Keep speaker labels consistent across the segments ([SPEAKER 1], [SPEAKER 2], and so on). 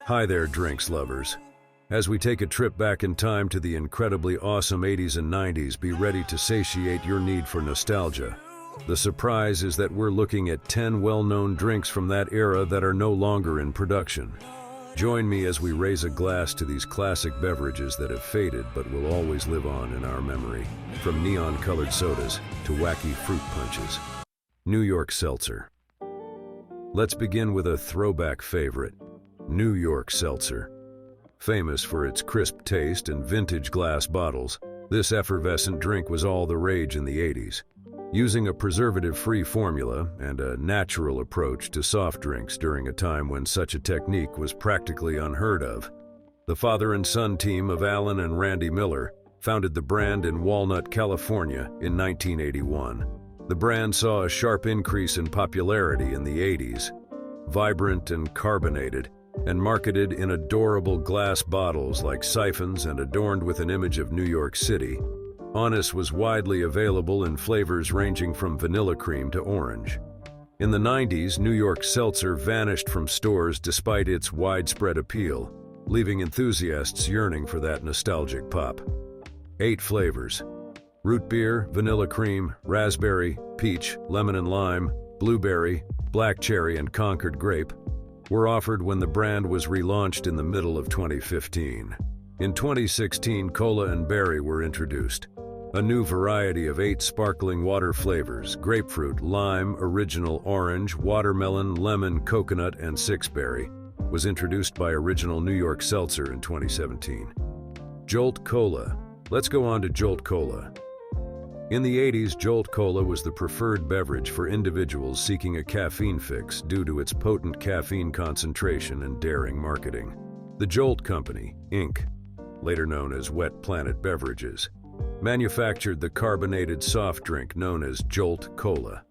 [SPEAKER 1] Hi there, drinks lovers. As we take a trip back in time to the incredibly awesome 80s and 90s, be ready to satiate your need for nostalgia. The surprise is that we're looking at 10 well-known drinks from that era that are no longer in production. Join me as we raise a glass to these classic beverages that have faded but will always live on in our memory, from neon-colored sodas to wacky fruit punches. New York Seltzer. Let's begin with a throwback favorite, New York Seltzer. Famous for its crisp taste and vintage glass bottles, this effervescent drink was all the rage in the 80s. Using a preservative-free formula and a natural approach to soft drinks during a time when such a technique was practically unheard of, the father and son team of Alan and Randy Miller founded the brand in Walnut, California in 1981. The brand saw a sharp increase in popularity in the 80s. Vibrant and carbonated, and marketed in adorable glass bottles like siphons and adorned with an image of New York City, Honest was widely available in flavors ranging from vanilla cream to orange. In the 90s, New York Seltzer vanished from stores despite its widespread appeal, leaving enthusiasts yearning for that nostalgic pop. 8 flavors: root beer, vanilla cream, raspberry, peach, lemon and lime, blueberry, black cherry, and Concord grape were offered when the brand was relaunched in the middle of 2015. In 2016, cola and berry were introduced. A new variety of 8 sparkling water flavors: grapefruit, lime, original orange, watermelon, lemon, coconut, and 6-berry, was introduced by Original New York Seltzer in 2017. Jolt Cola. Let's go on to Jolt Cola. In the 80s, Jolt Cola was the preferred beverage for individuals seeking a caffeine fix due to its potent caffeine concentration and daring marketing. The Jolt Company, Inc., later known as Wet Planet Beverages, manufactured the carbonated soft drink known as Jolt Cola.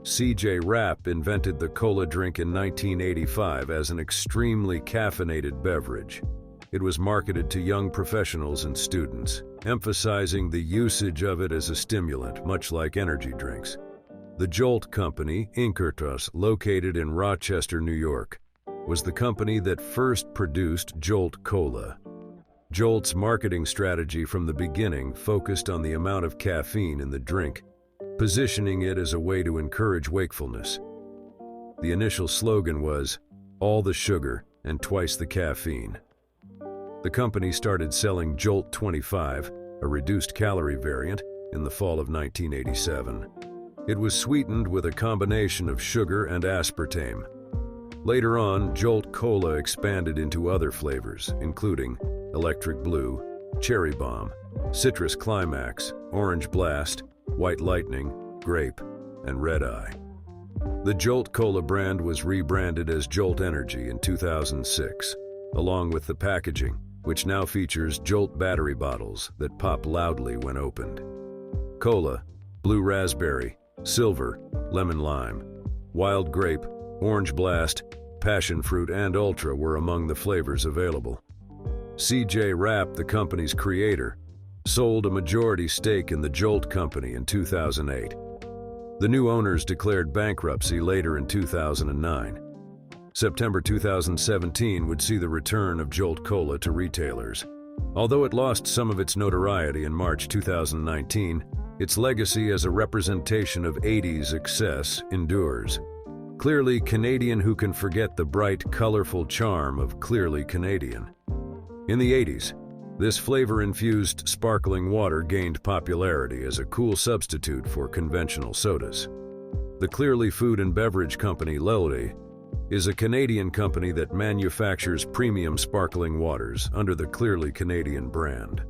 [SPEAKER 1] C.J. Rapp invented the cola drink in 1985 as an extremely caffeinated beverage. It was marketed to young professionals and students, emphasizing the usage of it as a stimulant, much like energy drinks. The Jolt Company, Inc., located in Rochester, New York, was the company that first produced Jolt Cola. Jolt's marketing strategy from the beginning focused on the amount of caffeine in the drink, positioning it as a way to encourage wakefulness. The initial slogan was, "All the sugar and twice the caffeine." The company started selling Jolt 25, a reduced-calorie variant, in the fall of 1987. It was sweetened with a combination of sugar and aspartame. Later on, Jolt Cola expanded into other flavors, including Electric Blue, Cherry Bomb, Citrus Climax, Orange Blast, White Lightning, Grape, and Red Eye. The Jolt Cola brand was rebranded as Jolt Energy in 2006, along with the packaging, which now features Jolt battery bottles that pop loudly when opened. Cola, Blue Raspberry, Silver, Lemon Lime, Wild Grape, Orange Blast, Passion Fruit, and Ultra were among the flavors available. C.J. Rapp, the company's creator, sold a majority stake in the Jolt Company in 2008. The new owners declared bankruptcy later in 2009. September 2017 would see the return of Jolt Cola to retailers. Although it lost some of its notoriety in March 2019, its legacy as a representation of 80s excess endures. Clearly Canadian, who can forget the bright, colorful charm of Clearly Canadian? In the 80s, this flavor-infused sparkling water gained popularity as a cool substitute for conventional sodas. The Clearly Food and Beverage Company Ltd. is a Canadian company that manufactures premium sparkling waters under the Clearly Canadian brand.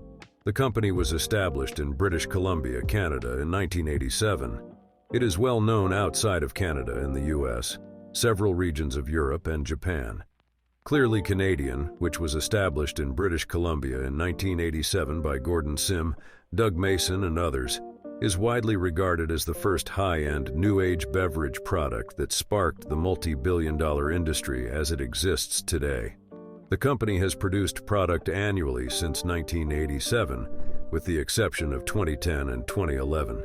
[SPEAKER 1] The company was established in British Columbia, Canada in 1987. It is well known outside of Canada and the US, several regions of Europe, and Japan. Clearly Canadian, which was established in British Columbia in 1987 by Gordon Sim, Doug Mason, and others, is widely regarded as the first high-end, new-age beverage product that sparked the multi-billion-dollar industry as it exists today. The company has produced product annually since 1987, with the exception of 2010 and 2011.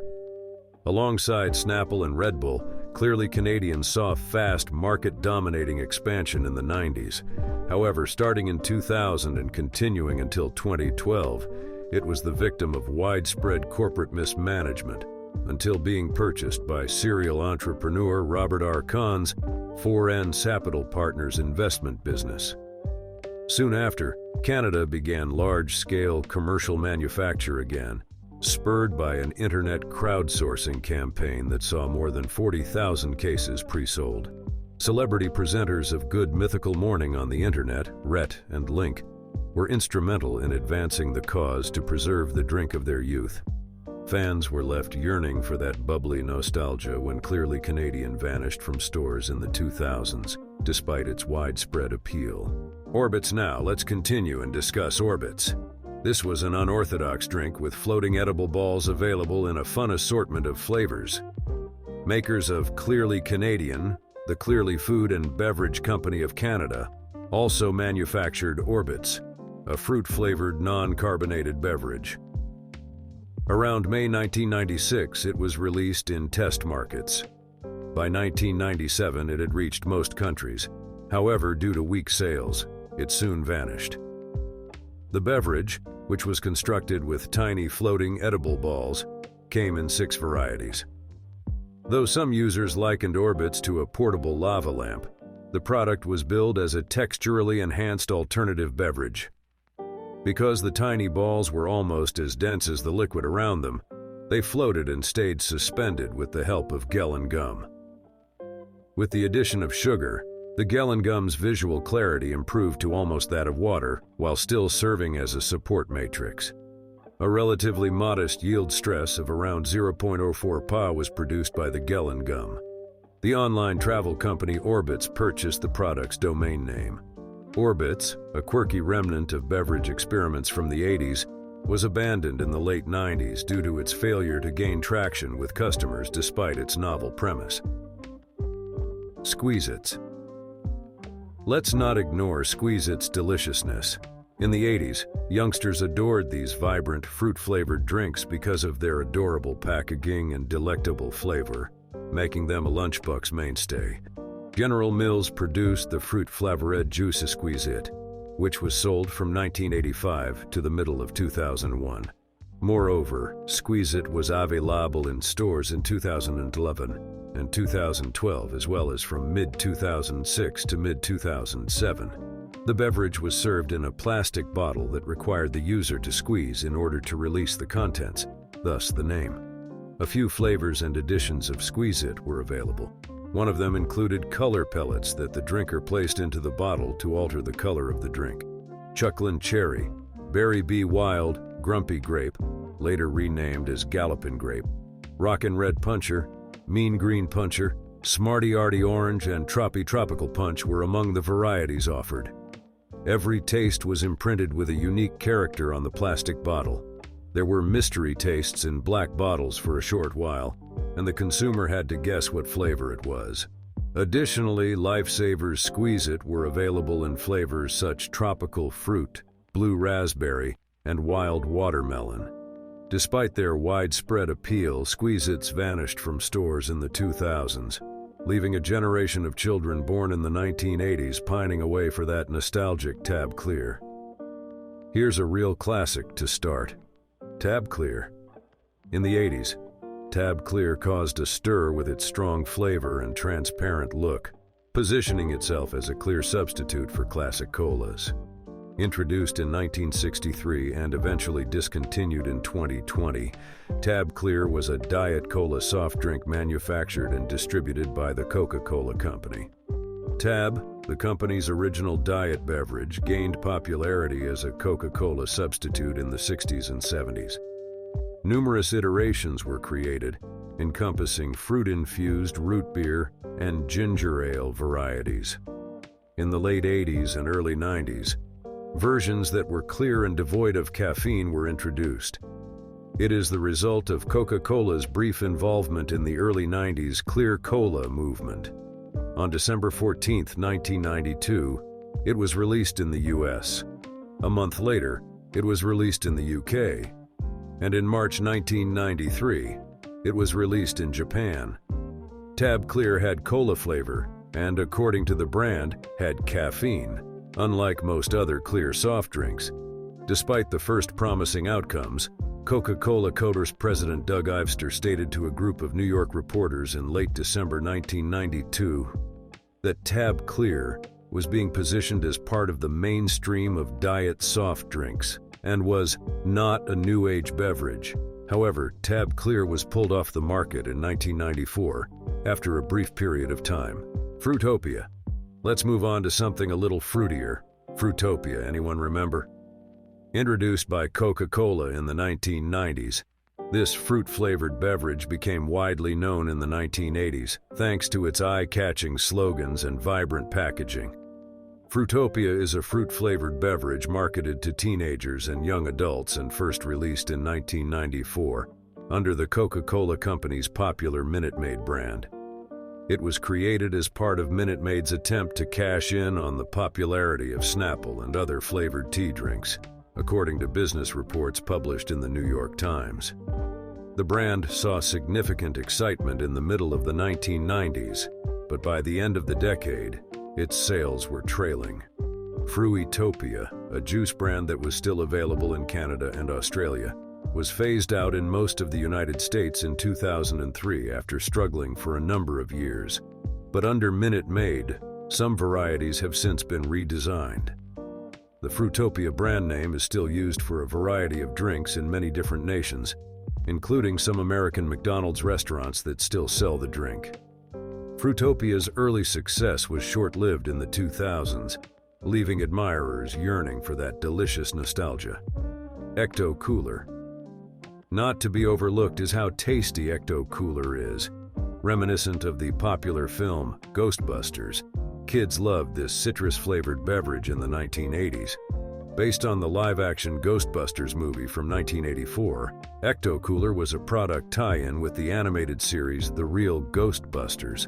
[SPEAKER 1] Alongside Snapple and Red Bull, Clearly Canadian saw fast, market-dominating expansion in the 90s, However, starting in 2000 and continuing until 2012, it was the victim of widespread corporate mismanagement until being purchased by serial entrepreneur Robert R. Kahn's 4N Capital Partners investment business. Soon after, Canada began large-scale commercial manufacture again, spurred by an internet crowdsourcing campaign that saw more than 40,000 cases pre-sold. Celebrity presenters of Good Mythical Morning on the internet, Rhett and Link, were instrumental in advancing the cause to preserve the drink of their youth. Fans were left yearning for that bubbly nostalgia when Clearly Canadian vanished from stores in the 2000s, despite its widespread appeal. Orbits now, let's continue and discuss Orbits. This was an unorthodox drink with floating edible balls available in a fun assortment of flavors. Makers of Clearly Canadian, the Clearly Food and Beverage Company of Canada, also manufactured Orbits, a fruit-flavored non-carbonated beverage. Around May 1996, it was released in test markets. By 1997, it had reached most countries. However, due to weak sales, it soon vanished. The beverage, which was constructed with tiny floating edible balls, came in 6 varieties. Though some users likened Orbits to a portable lava lamp, the product was billed as a texturally enhanced alternative beverage. Because the tiny balls were almost as dense as the liquid around them, they floated and stayed suspended with the help of gel gum. With the addition of sugar, the gel gum's visual clarity improved to almost that of water, while still serving as a support matrix. A relatively modest yield stress of around 0.04 Pa was produced by the gel gum. The online travel company Orbits purchased the product's domain name. Orbits, a quirky remnant of beverage experiments from the 80s, was abandoned in the late 90s due to its failure to gain traction with customers despite its novel premise. Squeezits. Let's not ignore Squeezits' deliciousness. In the 80s, youngsters adored these vibrant, fruit-flavored drinks because of their adorable packaging and delectable flavor, making them a lunchbox mainstay. General Mills produced the fruit-flavored juice Squeezit, which was sold from 1985 to the middle of 2001. Moreover, Squeezit was available in stores in 2011 and 2012, as well as from mid-2006 to mid-2007. The beverage was served in a plastic bottle that required the user to squeeze in order to release the contents, thus the name. A few flavors and additions of Squeezit were available. One of them included color pellets that the drinker placed into the bottle to alter the color of the drink. Chucklin' Cherry, Berry Bee Wild, Grumpy Grape, later renamed as Gallopin' Grape, Rockin' Red Puncher, Mean Green Puncher, Smarty Arty Orange, and Troppy Tropical Punch were among the varieties offered. Every taste was imprinted with a unique character on the plastic bottle. There were mystery tastes in black bottles for a short while, and the consumer had to guess what flavor it was. Additionally, Lifesavers Squeezit were available in flavors such tropical fruit, blue raspberry, and wild watermelon. Despite their widespread appeal, Squeezits vanished from stores in the 2000s, leaving a generation of children born in the 1980s pining away for that nostalgic Tab Clear. Here's a real classic to start. Tab Clear. In the 80s, Tab Clear caused a stir with its strong flavor and transparent look, positioning itself as a clear substitute for classic colas. Introduced in 1963 and eventually discontinued in 2020, Tab Clear was a diet cola soft drink manufactured and distributed by the Coca-Cola Company. Tab, the company's original diet beverage, gained popularity as a Coca-Cola substitute in the 60s and 70s. Numerous iterations were created, encompassing fruit-infused root beer and ginger ale varieties. In the late 80s and early 90s, versions that were clear and devoid of caffeine were introduced. It is the result of Coca-Cola's brief involvement in the early 90s Clear Cola movement. On December 14, 1992, it was released in the US. A month later, it was released in the UK. And in March 1993, it was released in Japan. Tab Clear had cola flavor and, according to the brand, had caffeine. unlike most other clear soft drinks. Despite the first promising outcomes, Coca-Cola Co.'s president Doug Ivester stated to a group of New York reporters in late December 1992 that Tab Clear was being positioned as part of the mainstream of diet soft drinks and was not a new age beverage. However, Tab Clear was pulled off the market in 1994 after a brief period of time. Frutopia. Let's move on to something a little fruitier. Frutopia, anyone remember? Introduced by Coca-Cola in the 1990s, this fruit-flavored beverage became widely known in the 1980s thanks to its eye-catching slogans and vibrant packaging. Frutopia is a fruit-flavored beverage marketed to teenagers and young adults and first released in 1994 under the Coca-Cola Company's popular Minute Maid brand. It was created as part of Minute Maid's attempt to cash in on the popularity of Snapple and other flavored tea drinks, according to business reports published in the New York Times. The brand saw significant excitement in the middle of the 1990s, but by the end of the decade, its sales were trailing. Frutopia, a juice brand that was still available in Canada and Australia, was phased out in most of the United States in 2003 after struggling for a number of years. But under Minute Maid, some varieties have since been redesigned. The Frutopia brand name is still used for a variety of drinks in many different nations, including some American McDonald's restaurants that still sell the drink. Frutopia's early success was short-lived in the 2000s, leaving admirers yearning for that delicious nostalgia. Ecto Cooler. Not to be overlooked is how tasty Ecto Cooler is. Reminiscent of the popular film Ghostbusters, kids loved this citrus-flavored beverage in the 1980s. Based on the live-action Ghostbusters movie from 1984, Ecto Cooler was a product tie-in with the animated series The Real Ghostbusters.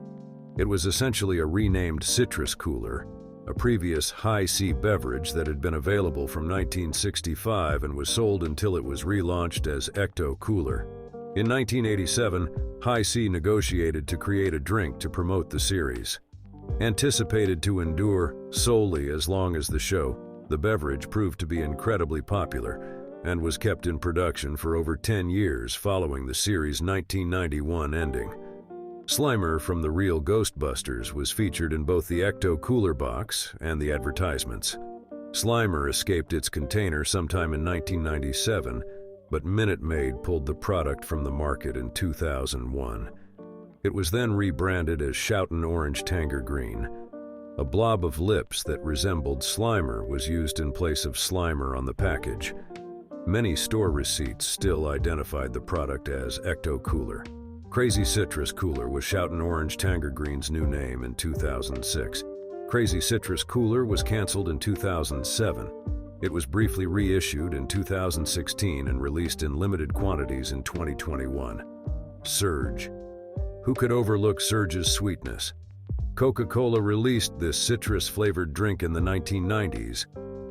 [SPEAKER 1] It was essentially a renamed citrus cooler, a previous high-C beverage that had been available from 1965 and was sold until it was relaunched as Ecto Cooler. In 1987, Hi-C negotiated to create a drink to promote the series. Anticipated to endure solely as long as the show, the beverage proved to be incredibly popular and was kept in production for over 10 years following the series' 1991 ending. Slimer from The Real Ghostbusters was featured in both the Ecto Cooler box and the advertisements. Slimer escaped its container sometime in 1997, but Minute Maid pulled the product from the market in 2001. It was then rebranded as Shoutin' Orange Tangerine. A blob of lips that resembled Slimer was used in place of Slimer on the package. Many store receipts still identified the product as Ecto Cooler. Crazy Citrus Cooler was Shoutin' Orange Tangerine's new name in 2006. Crazy Citrus Cooler was canceled in 2007. It was briefly reissued in 2016 and released in limited quantities in 2021. Surge. Who could overlook Surge's sweetness? Coca-Cola released this citrus-flavored drink in the 1990s,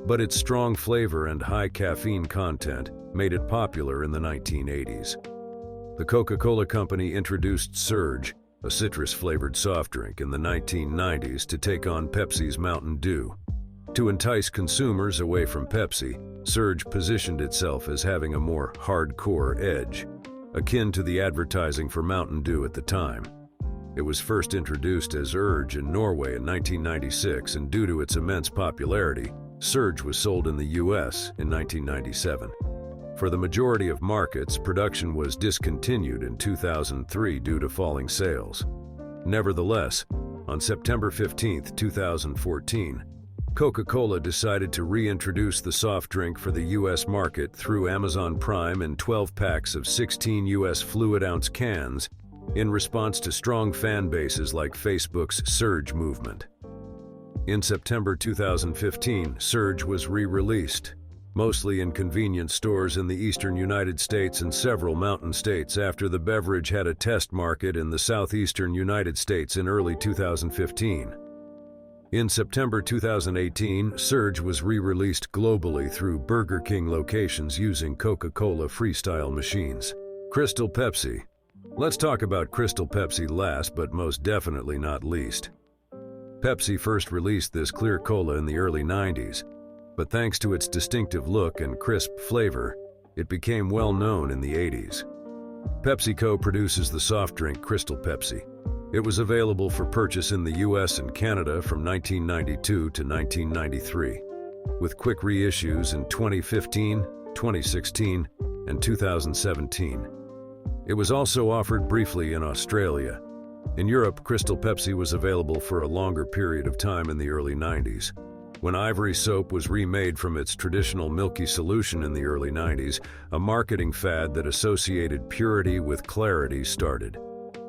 [SPEAKER 1] but its strong flavor and high caffeine content made it popular in the 1980s. The Coca-Cola Company introduced Surge, a citrus-flavored soft drink, in the 1990s to take on Pepsi's Mountain Dew. To entice consumers away from Pepsi, Surge positioned itself as having a more hardcore edge, akin to the advertising for Mountain Dew at the time. It was first introduced as Urge in Norway in 1996, and due to its immense popularity, Surge was sold in the US in 1997. For the majority of markets, production was discontinued in 2003 due to falling sales. Nevertheless, on September 15, 2014, Coca-Cola decided to reintroduce the soft drink for the US market through Amazon Prime in 12 packs of 16 US fluid-ounce cans in response to strong fan bases like Facebook's Surge movement. In September 2015, Surge was re-released, mostly in convenience stores in the eastern United States and several mountain states after the beverage had a test market in the southeastern United States in early 2015. In September 2018, Surge was re-released globally through Burger King locations using Coca-Cola Freestyle machines. Crystal Pepsi. Let's talk about Crystal Pepsi last but most definitely not least. Pepsi first released this clear cola in the early 90s, but thanks to its distinctive look and crisp flavor, it became well known in the 80s. PepsiCo produces the soft drink Crystal Pepsi. It was available for purchase in the US and Canada from 1992 to 1993, with quick reissues in 2015, 2016, and 2017. It was also offered briefly in Australia. In Europe, Crystal Pepsi was available for a longer period of time in the early 90s. When ivory soap was remade from its traditional milky solution in the early 90s, a marketing fad that associated purity with clarity started.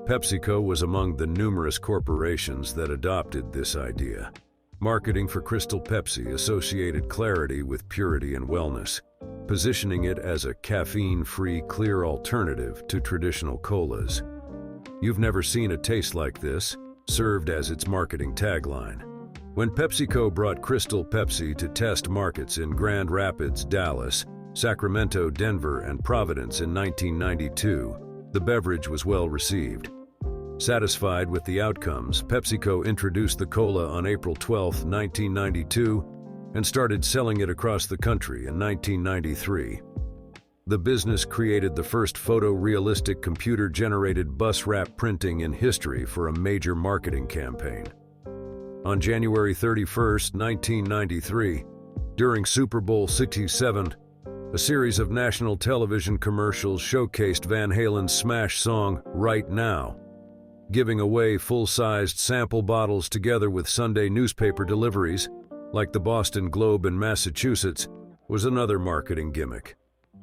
[SPEAKER 1] PepsiCo was among the numerous corporations that adopted this idea. Marketing for Crystal Pepsi associated clarity with purity and wellness, positioning it as a caffeine-free, clear alternative to traditional colas. "You've never seen a taste like this," served as its marketing tagline. When PepsiCo brought Crystal Pepsi to test markets in Grand Rapids, Dallas, Sacramento, Denver, and Providence in 1992, the beverage was well received. Satisfied with the outcomes, PepsiCo introduced the cola on April 12, 1992, and started selling it across the country in 1993. The business created the first photorealistic computer-generated bus wrap printing in history for a major marketing campaign. On January 31, 1993, during Super Bowl 67, a series of national television commercials showcased Van Halen's smash song, "Right Now." Giving away full-sized sample bottles together with Sunday newspaper deliveries, like the Boston Globe in Massachusetts, was another marketing gimmick.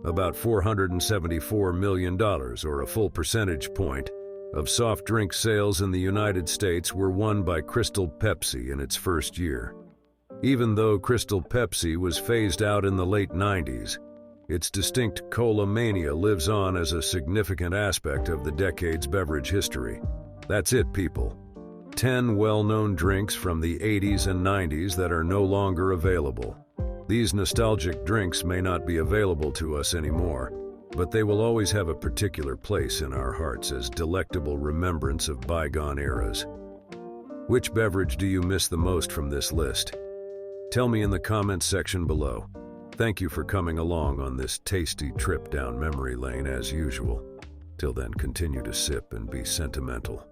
[SPEAKER 1] About $474 million, or a full percentage point, of soft drink sales in the United States were won by Crystal Pepsi in its first year. Even though Crystal Pepsi was phased out in the late 90s, its distinct cola mania lives on as a significant aspect of the decade's beverage history. That's it, people. 10 well-known drinks from the 80s and 90s that are no longer available. These nostalgic drinks may not be available to us anymore, but they will always have a particular place in our hearts as delectable remembrance of bygone eras. Which beverage do you miss the most from this list? Tell me in the comments section below. Thank you for coming along on this tasty trip down memory lane as usual. Till then, continue to sip and be sentimental.